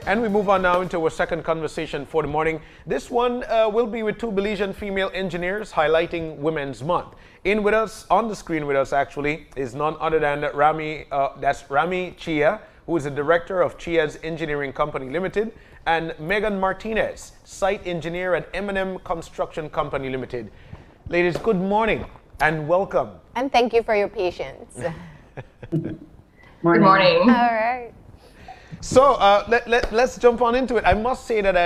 And we move on now into our second conversation for the morning. This one will be with two Belizean female engineers highlighting Women's Month. In with us, on the screen with us actually, is none other than Ramy, that's Ramy Chia, who is the director of Chia's Engineering Company Limited, and Megan Martinez, site engineer at M&M Construction Company Limited. Ladies, good morning and welcome. And thank you for your patience. Morning. Good morning. All right. So let's jump on into it. I must say that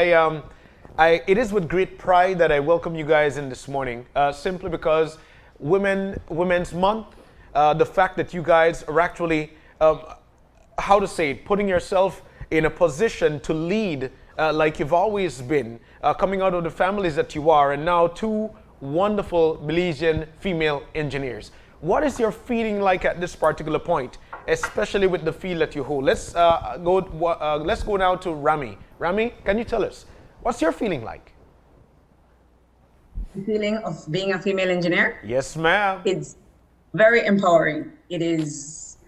it is with great pride that I welcome you guys in this morning, simply because Women's Month, the fact that you guys are actually, putting yourself in a position to lead like you've always been, coming out of the families that you are, and now two wonderful Belizean female engineers. What is your feeling like at this particular point, especially with the field that you hold? Let's go now to Ramy. Ramy, can you tell us, what's your feeling like? The feeling of being a female engineer? Yes, ma'am. It's very empowering. It is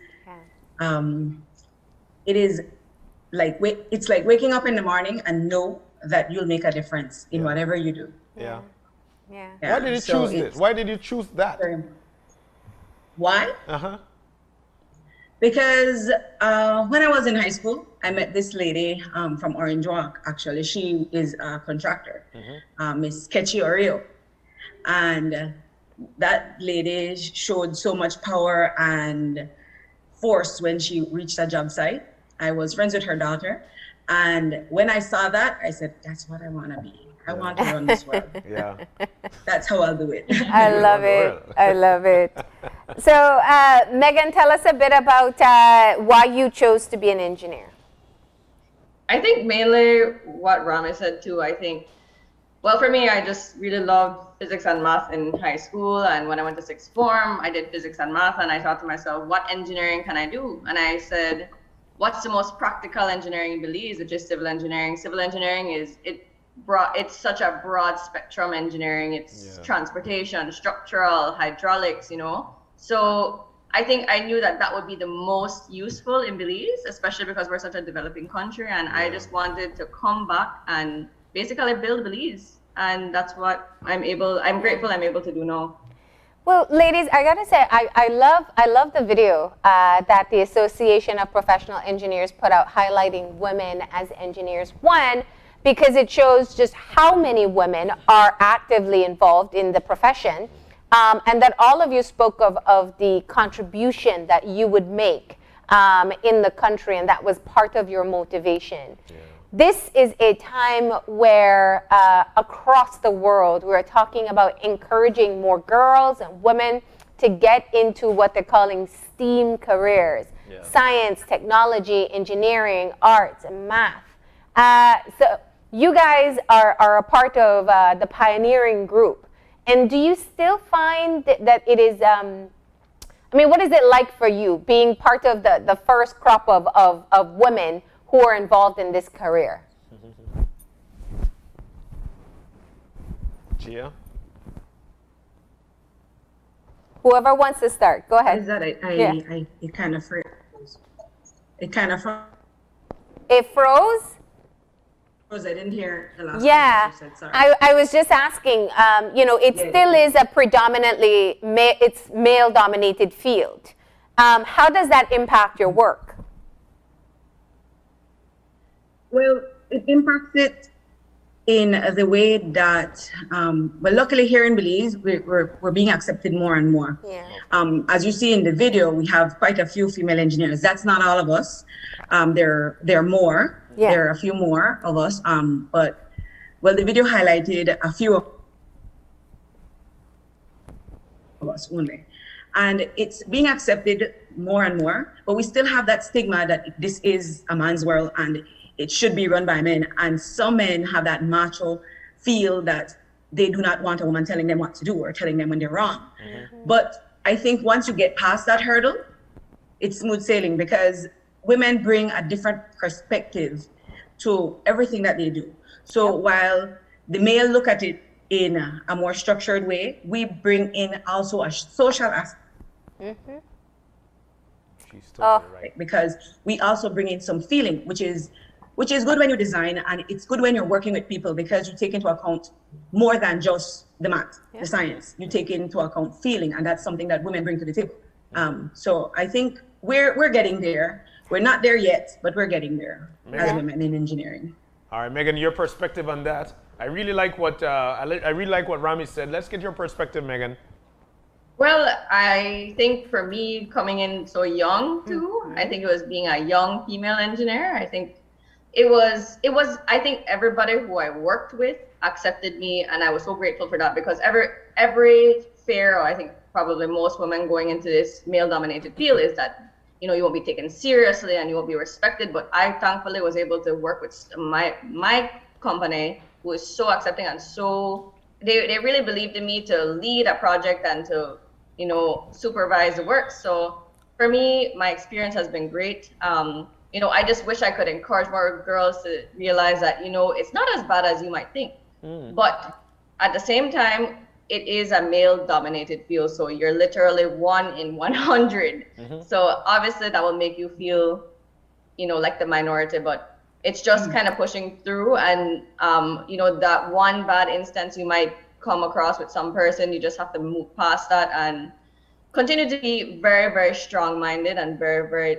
it's like waking up in the morning and know that you'll make a difference in whatever you do. Yeah. Yeah. Why did you choose this? Why did you choose that? Why? Because when I was in high school, I met this lady from Orange Walk, actually. She is a contractor, Miss Kechi Oreo. And that lady showed so much power and force when she reached a job site. I was friends with her daughter. And when I saw that, I said, that's what I want to be. I want to run this world. Yeah. That's how I'll do it. I love it. I love it. So, Megan, tell us a bit about why you chose to be an engineer. I think mainly what Ramy said too. I think, well, for me, I just really loved physics and math in high school. And when I went to sixth form, I did physics and math. And I thought to myself, what engineering can I do? And I said, what's the most practical engineering in Belize, which is civil engineering. Civil engineering it's such a broad spectrum engineering. It's transportation, structural, hydraulics, So I think I knew that would be the most useful in Belize, especially because we're such a developing country. And I just wanted to come back and basically build Belize. And that's what I'm grateful I'm able to do now. Well, ladies, I gotta say, I love the video that the Association of Professional Engineers put out highlighting women as engineers. One, because it shows just how many women are actively involved in the profession, and that all of you spoke of the contribution that you would make in the country, and that was part of your motivation. Yeah. This is a time where across the world we're talking about encouraging more girls and women to get into what they're calling STEAM careers, science, technology, engineering, arts, and math. So you guys are a part of the pioneering group. And do you still find that it is, what is it like for you being part of the first crop of women who are involved in this career? Chia? Whoever wants to start, go ahead. Is that it kind of froze. It froze? I didn't hear the last Yeah, you said, sorry. I was just asking, it still is a predominantly it's male-dominated field. How does that impact your work? Well, it impacts it in the way that, luckily here in Belize, we're being accepted more and more. Yeah. As you see in the video, we have quite a few female engineers. That's not all of us. There are more. Yeah. There are a few more of us. The video highlighted a few of us only. And it's being accepted more and more, but we still have that stigma that this is a man's world and it should be run by men. And some men have that macho feel that they do not want a woman telling them what to do or telling them when they're wrong. Mm-hmm. But I think once you get past that hurdle, it's smooth sailing because women bring a different perspective to everything that they do. So while the male look at it in a more structured way, we bring in also a social aspect. Mm-hmm. She's totally right. Because we also bring in some feeling, which is which is good when you design, and it's good when you're working with people because you take into account more than just the math, the science. You take into account feeling, and that's something that women bring to the table. So I think we're getting there. We're not there yet, but we're getting there as women in engineering. All right, Megan, your perspective on that. I really like what Ramy said. Let's get your perspective, Megan. Well, I think for me, coming in so young too, I think it was being a young female engineer. I think it was, I think everybody who I worked with accepted me, and I was so grateful for that, because every fear, or I think probably most women going into this male-dominated field, is that, you know, you won't be taken seriously and you won't be respected. But I thankfully was able to work with my company, who was so accepting, and so they really believed in me to lead a project and to, you know, supervise the work. So for me, my experience has been great. You know, I just wish I could encourage more girls to realize that, you know, it's not as bad as you might think. But at the same time, it is a male-dominated field, so you're literally 1 in 100. So obviously that will make you feel, you know, like the minority, but it's just kind of pushing through. And you know, that one bad instance you might come across with some person, you just have to move past that and continue to be very, very strong-minded and very, very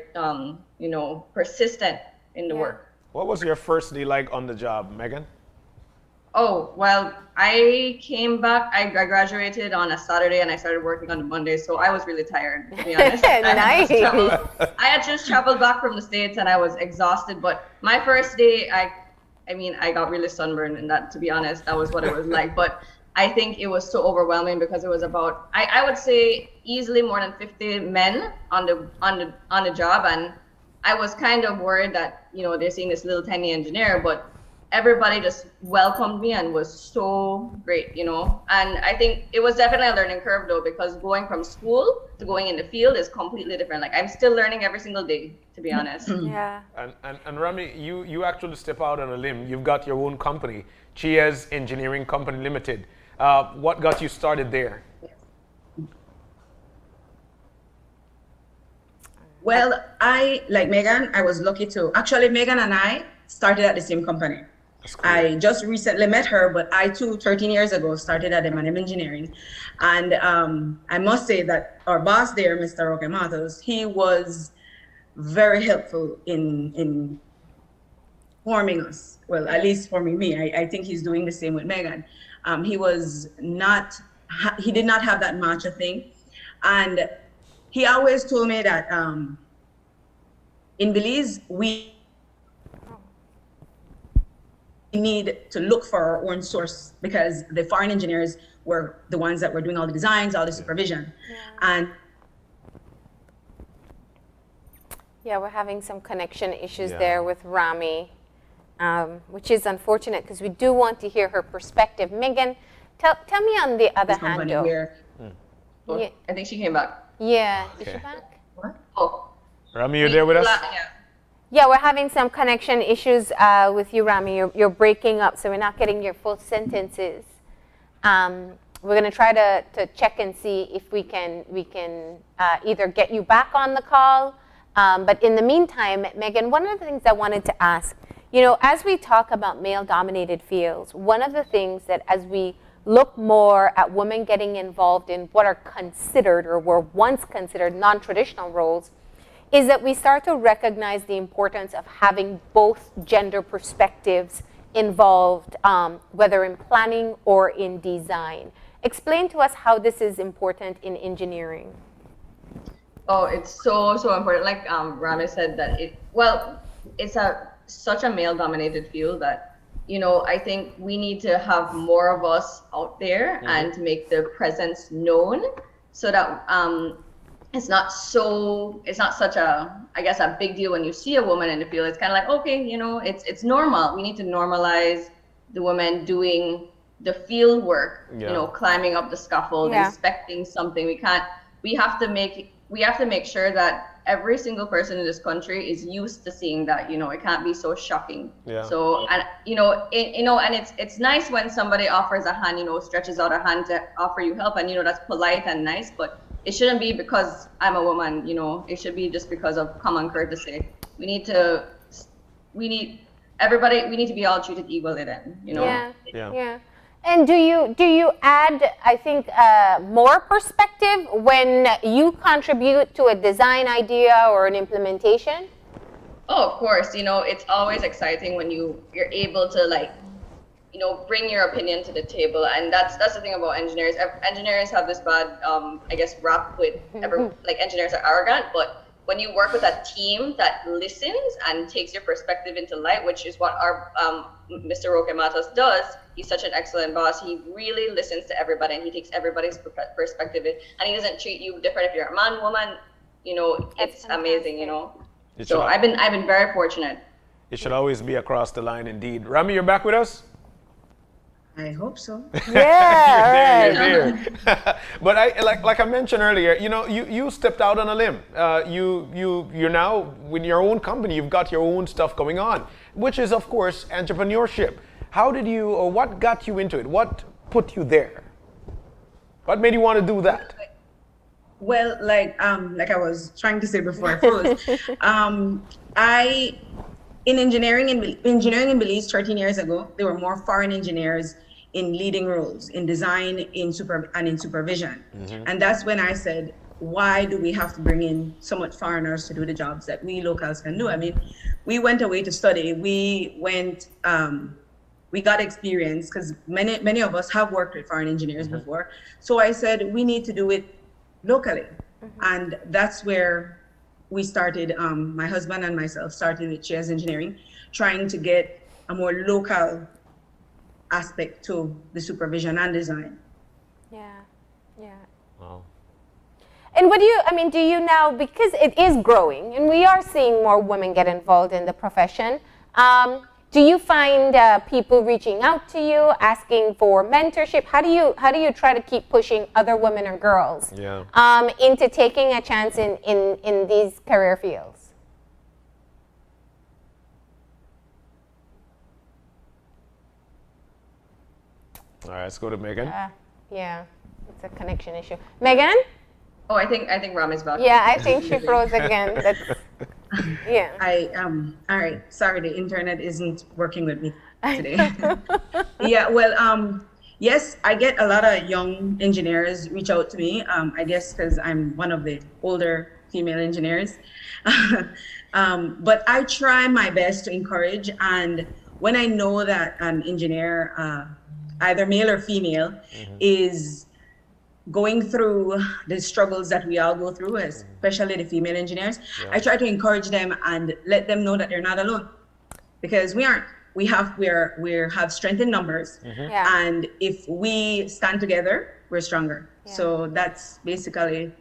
you know, persistent in the work. What was your first day like on the job, Megan? Oh, well, I came back, I graduated on a Saturday and I started working on a Monday, so I was really tired, to be honest. Nice. I had just traveled back from the States and I was exhausted, but my first day, I mean, I got really sunburned, and that, to be honest, that was what it was like. But I think it was so overwhelming because it was about, I would say easily more than 50 men on the job, and I was kind of worried that, you know, they're seeing this little tiny engineer, but everybody just welcomed me and was so great, you know. And I think it was definitely a learning curve though, because going from school to going in the field is completely different. Like, I'm still learning every single day, to be honest. And Ramy, you actually step out on a limb. You've got your own company, Chia's Engineering Company Limited. What got you started there? Well, like Megan, I was lucky to, actually Megan and I started at the same company. Cool. I just recently met her, but I too, 13 years ago, started at M&M Engineering. And I must say that our boss there, Mr. Roque Matos, he was very helpful in forming us. Well, at least forming me. I think he's doing the same with Megan. He did not have that macho thing. And he always told me that in Belize, we need to look for our own source, because the foreign engineers were the ones that were doing all the designs, all the supervision. And we're having some connection issues there with Ramy, which is unfortunate because we do want to hear her perspective. Megan, tell me on the other hand though. I think she came back. Yeah, is she back? what? Oh, Ramy, you there with us? Yeah, we're having some connection issues with you, Ramy. You're breaking up, so we're not getting your full sentences. We're going to try to check and see if we can either get you back on the call. But in the meantime, Megan, one of the things I wanted to ask, you know, as we talk about male-dominated fields, one of the things that as we look more at women getting involved in what are considered or were once considered non-traditional roles, is that we start to recognize the importance of having both gender perspectives involved, whether in planning or in design. Explain to us how this is important in engineering. Oh, it's so important. Like Ramy said, that it's such a male-dominated field that, you know, I think we need to have more of us out there and to make their presence known, so that it's not such a, I guess, a big deal when you see a woman in the field. It's kind of like, okay, you know, it's normal. We need to normalize the women doing the field work, you know, climbing up the scaffold, inspecting something. We have to make sure that every single person in this country is used to seeing that, you know. It can't be so shocking. So, and and it's nice when somebody offers a hand, you know, stretches out a hand to offer you help, and, you know, that's polite and nice, but it shouldn't be because I'm a woman, you know. It should be just because of common courtesy. everybody, we need to be all treated equally then, you know? Yeah. And do you add, I think, more perspective when you contribute to a design idea or an implementation? Oh, of course. You know, it's always exciting when you're able to, like, you know, bring your opinion to the table, and that's the thing about engineers. Engineers have this bad, I guess, rap with like engineers are arrogant, but when you work with a team that listens and takes your perspective into light, which is what our Mr. Roque Matos does, he's such an excellent boss. He really listens to everybody, and he takes everybody's perspective, and he doesn't treat you different if you're a man, woman. You know, it's amazing. You know, so I've been very fortunate. It should always be across the line, indeed. Ramy, you're back with us? I hope so. Yeah, You're there. But like I mentioned earlier, you know, you stepped out on a limb. You're now with your own company. You've got your own stuff going on, which is of course entrepreneurship. How did you, or what got you into it? What put you there? What made you want to do that? Well, like I was trying to say before I froze, in engineering in Belize 13 years ago, there were more foreign engineers in leading roles, in design, in supervision. And that's when I said, why do we have to bring in so much foreigners to do the jobs that we locals can do? I mean, we went away to study. We got experience because many of us have worked with foreign engineers before. So I said, we need to do it locally. And that's where we started, my husband and myself started with Chia's Engineering, trying to get a more local aspect to the supervision and design. Yeah. Wow. And do you now, because it is growing and we are seeing more women get involved in the profession, do you find people reaching out to you, asking for mentorship? How do you try to keep pushing other women or girls into taking a chance in these career fields? All right, let's go to Megan. Yeah, it's a connection issue. Megan? Oh, I think Ramy's back. Yeah, I think she froze again. That's, yeah. All right. Sorry, the internet isn't working with me today. Yeah. Well, yes, I get a lot of young engineers reach out to me. I guess because I'm one of the older female engineers. But I try my best to encourage. And when I know that an engineer, either male or female, is going through the struggles that we all go through, especially the female engineers, I try to encourage them and let them know that they're not alone, because we aren't. We have strength in numbers, and if we stand together, we're stronger. So that's basically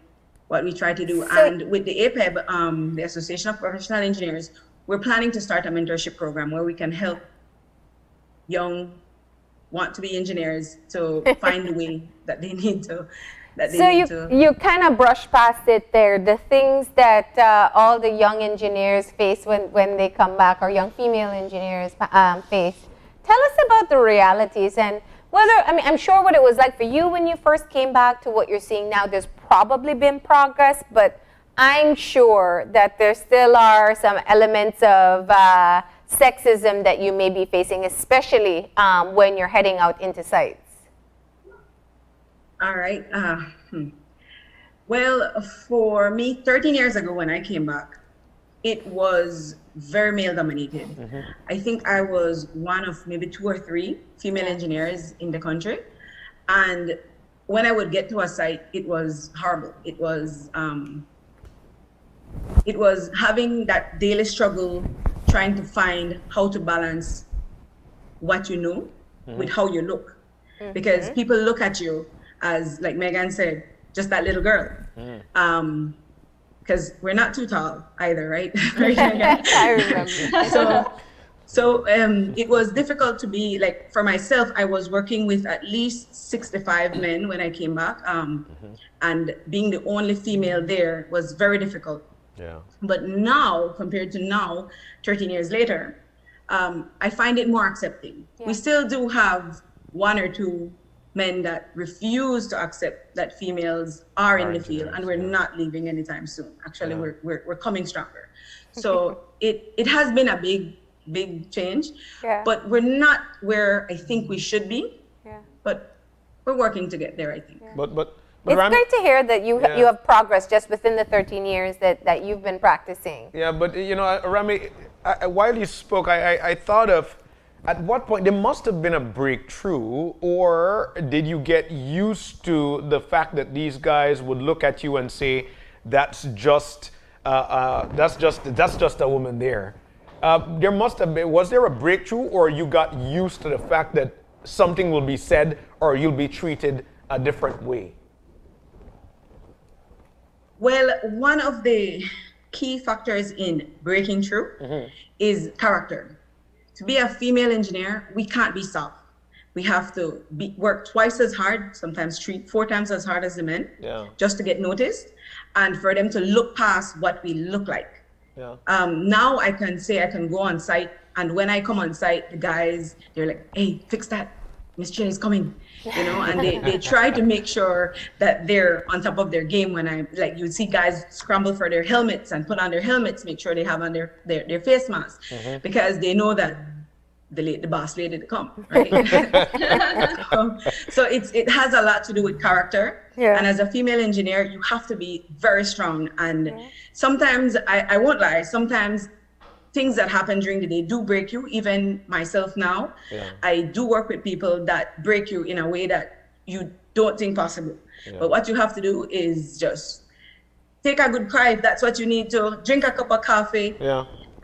what we try to do. And with the APEB, the Association of Professional Engineers, we're planning to start a mentorship program where we can help young want to be engineers to find the way that they need to. You kind of brush past it there. The things that all the young engineers face when they come back, or young female engineers face. Tell us about the realities and I'm sure what it was like for you when you first came back to what you're seeing now. There's probably been progress, but I'm sure that there still are some elements of sexism that you may be facing, especially when you're heading out into sites. All right. Well, for me, 13 years ago when I came back, it was very male dominated. I think I was one of maybe 2 or 3 female engineers in the country. And when I would get to a site, it was horrible. It was having that daily struggle, trying to find how to balance what you know with how you look. Because people look at you as, like Megan said, just that little girl. Because we're not too tall either, right? I remember. So it was difficult to be, like, for myself, I was working with at least 65 men when I came back. And being the only female there was very difficult. But now, compared to now, 13 years later, I find it more accepting. We still do have 1 or 2 men that refuse to accept that females are in the field, and we're not leaving anytime soon. Actually, we're coming stronger. So it has been a big big change. Yeah. But we're not where I think we should be. Yeah. But we're working to get there, I think. But It's Ramy, great to hear that you Yeah. you have progress just within the 13 years that you've been practicing. yeah, but Ramy, while you spoke, I thought of at what point there must have been a breakthrough, or did you get used to the fact that these guys would look at you and say, "That's just a woman there." There must have been. Was there a breakthrough, or you got used to the fact that something will be said, or you'll be treated a different way? Well, one of the key factors in breaking through is character. To be a female engineer, we can't be soft. We have to work twice as hard, sometimes 4 times as hard as the men, just to get noticed, and for them to look past what we look like. Yeah. Now I can say I can go on site, and when I come on site, the guys, they're like, "Hey, fix that. Miss Chia is coming," and they try to make sure that they're on top of their game. When I you would see guys scramble for their helmets and put on their helmets, make sure they have on their face masks, because they know that the boss lady to come, right? so it has a lot to do with character. Yeah. And as a female engineer, you have to be very strong. And sometimes, I won't lie, sometimes things that happen during the day do break you. Even myself now, I do work with people that break you in a way that you don't think possible. But what you have to do is just take a good cry if that's what you need to, drink a cup of coffee,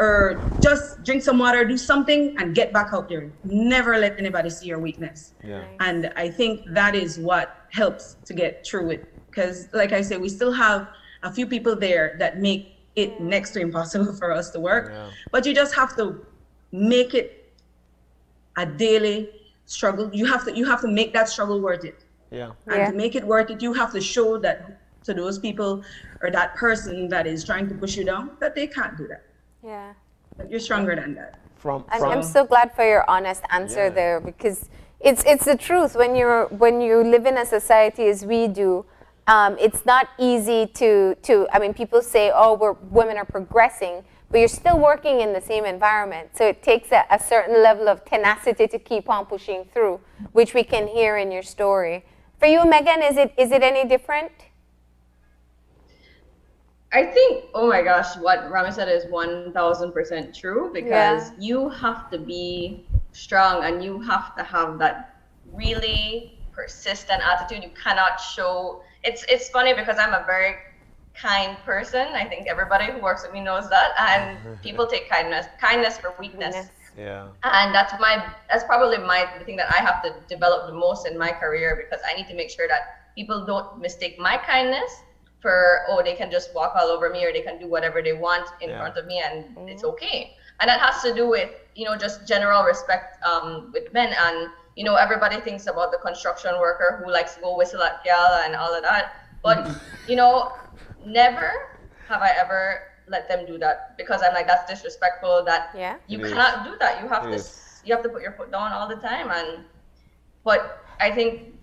or just drink some water, do something, and get back out there. Never let anybody see your weakness. And I think that is what helps to get through it. Because like I said, we still have a few people there that make it next to impossible for us to work. But you just have to make it a daily struggle. You have to make that struggle worth it. And to make it worth it, you have to show that to those people or that person that is trying to push you down that they can't do that. Yeah. But you're stronger than that. I'm so glad for your honest answer there, because it's the truth. When you live in a society as we do, it's not easy to I mean, people say, oh, women are progressing, but you're still working in the same environment. So it takes a certain level of tenacity to keep on pushing through, which we can hear in your story. For you, Megan, is it any different? I think, oh my gosh, what Ramy said is 1000% true, because you have to be strong and you have to have that really persistent attitude. You cannot show. It's funny because I'm a very kind person. I think everybody who works with me knows that, and people take kindness for weakness. And that's probably the thing that I have to develop the most in my career, because I need to make sure that people don't mistake my kindness for, they can just walk all over me, or they can do whatever they want in front of me, and it's okay. And that has to do with, just general respect with men. And, everybody thinks about the construction worker who likes to go whistle at gal and all of that. But, never have I ever let them do that, because I'm like, that's disrespectful. That you cannot do that. You have to put your foot down all the time. But I think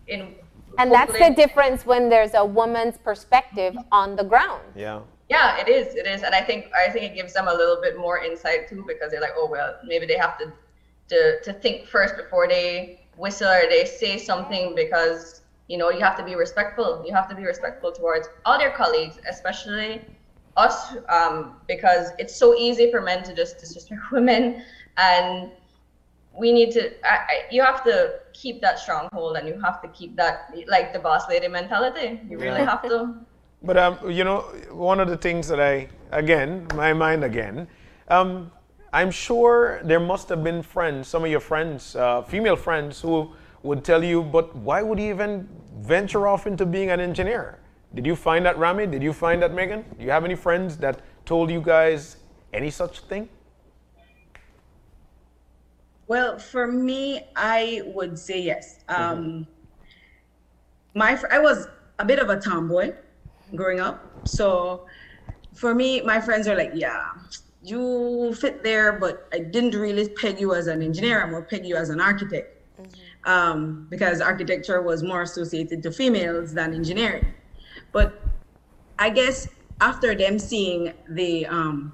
and that's the difference when there's a woman's perspective on the ground. Yeah, it is. And I think it gives them a little bit more insight too, because they're like, oh, well, maybe they have to think first before they whistle or they say something, because, you have to be respectful. You have to be respectful towards all your colleagues, especially us, because it's so easy for men to just disrespect women. And we need to, you have to keep that stronghold, and you have to keep that, like the boss lady mentality. You really have to. But, one of the things that I'm sure there must have been friends, some of your friends, female friends, who would tell you, but why would you even venture off into being an engineer? Did you find that, Ramy? Did you find that, Megan? Do you have any friends that told you guys any such thing? Well, for me, I would say yes. I was a bit of a tomboy growing up. So for me, my friends are like, yeah, you fit there, but I didn't really peg you as an engineer. I'm more peg you as an architect. Because architecture was more associated to females than engineering. But I guess after them seeing my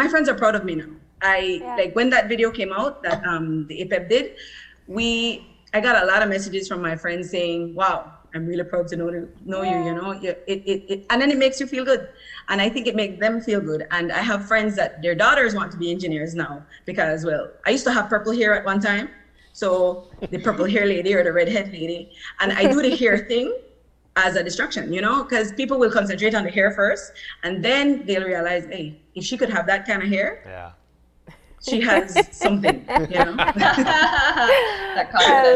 friends are proud of me now. like when that video came out that the IPEP did, I got a lot of messages from my friends saying, "Wow, I'm really proud to know you. You know, and then it makes you feel good, and I think it makes them feel good. And I have friends that their daughters want to be engineers now because, well, I used to have purple hair at one time, so the purple hair lady or the redhead lady, and I do the hair thing as a distraction, you know, because people will concentrate on the hair first, and then they'll realize, hey, if she could have that kind of hair, Yeah. she has something, you know. I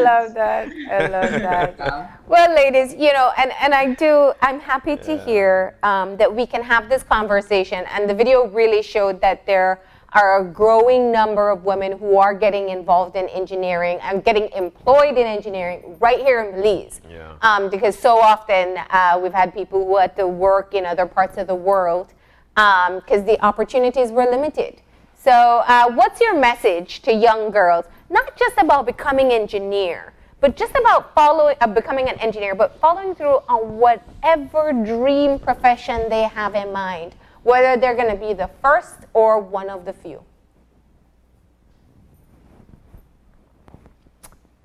love that. I love that. Well, ladies, you know, and I'm happy to hear that we can have this conversation. And the video really showed that there are a growing number of women who are getting involved in engineering and getting employed in engineering right here in Belize. Yeah. Because so often we've had people who had to work in other parts of the world because the opportunities were limited. So what's your message to young girls, not just about becoming engineer, but just about becoming an engineer, but following through on whatever dream profession they have in mind, whether they're going to be the first or one of the few?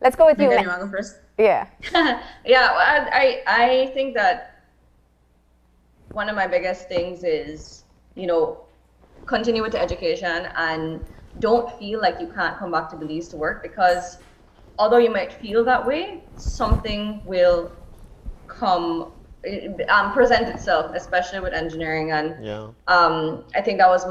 Let's go with you. You want to go first? Yeah. Yeah, well, I think that one of my biggest things is, you know, continue with the education and don't feel like you can't come back to Belize to work, because although you might feel that way, something will present itself, especially with engineering. And I think that's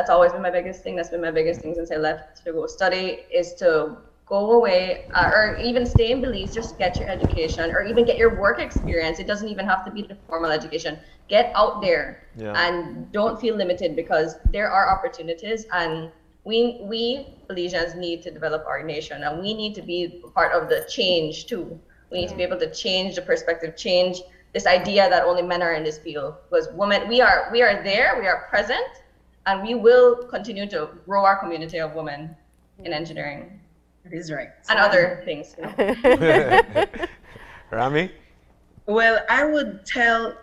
always been my biggest thing. That's been my biggest thing since I left to go study, is to go away or even stay in Belize, just get your education or even get your work experience. It doesn't even have to be the formal education. Get out there and don't feel limited, because there are opportunities, and we Belizeans need to develop our nation, and we need to be part of the change too. We need to be able to change the perspective, change this idea that only men are in this field, because women, we are there, we are present, and we will continue to grow our community of women in engineering. That is right. And other things. You know. Ramy? Well, I would tell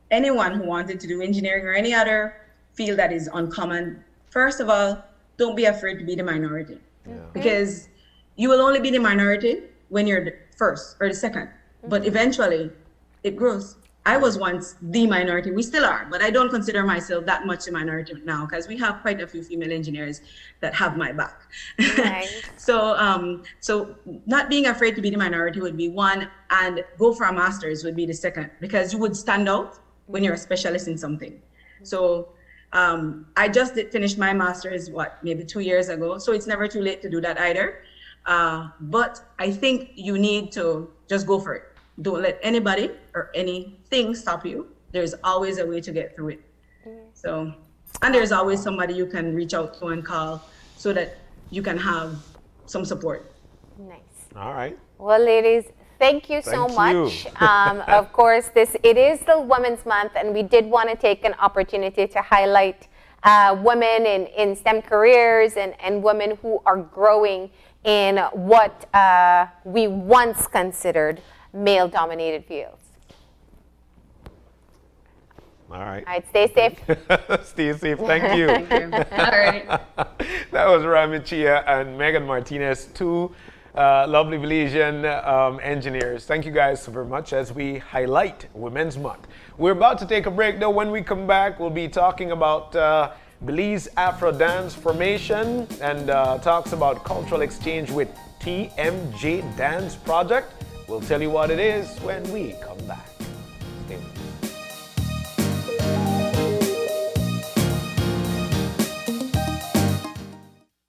anyone who wanted to do engineering or any other field that is uncommon, first of all, don't be afraid to be the minority. Because you will only be the minority when you're the first or the second, but eventually it grows. I was once the minority. We still are, but I don't consider myself that much a minority now, because we have quite a few female engineers that have my back. Right. So not being afraid to be the minority would be one, and go for a master's would be the second, because you would stand out when you're a specialist in something. So I just finished my master's, maybe 2 years ago. So it's never too late to do that either. But I think you need to just go for it. Don't let anybody or anything stop you. There's always a way to get through it. So, and there's always somebody you can reach out to and call so that you can have some support. Nice. All right. Well, ladies, thank you so much. Of course, it is the Women's Month, and we did want to take an opportunity to highlight women in STEM careers and women who are growing in what we once considered male-dominated fields. All right. All right, stay safe. Stay safe. Thank you. Thank you. All right. That was Ramy, Chia, and Megan Martinez, two lovely Belizean engineers. Thank you guys so very much as we highlight Women's Month. We're about to take a break, though. When we come back, we'll be talking about Belize Afro Dance Formation and talks about cultural exchange with TMJ Dance Project. We'll tell you what it is when we come back.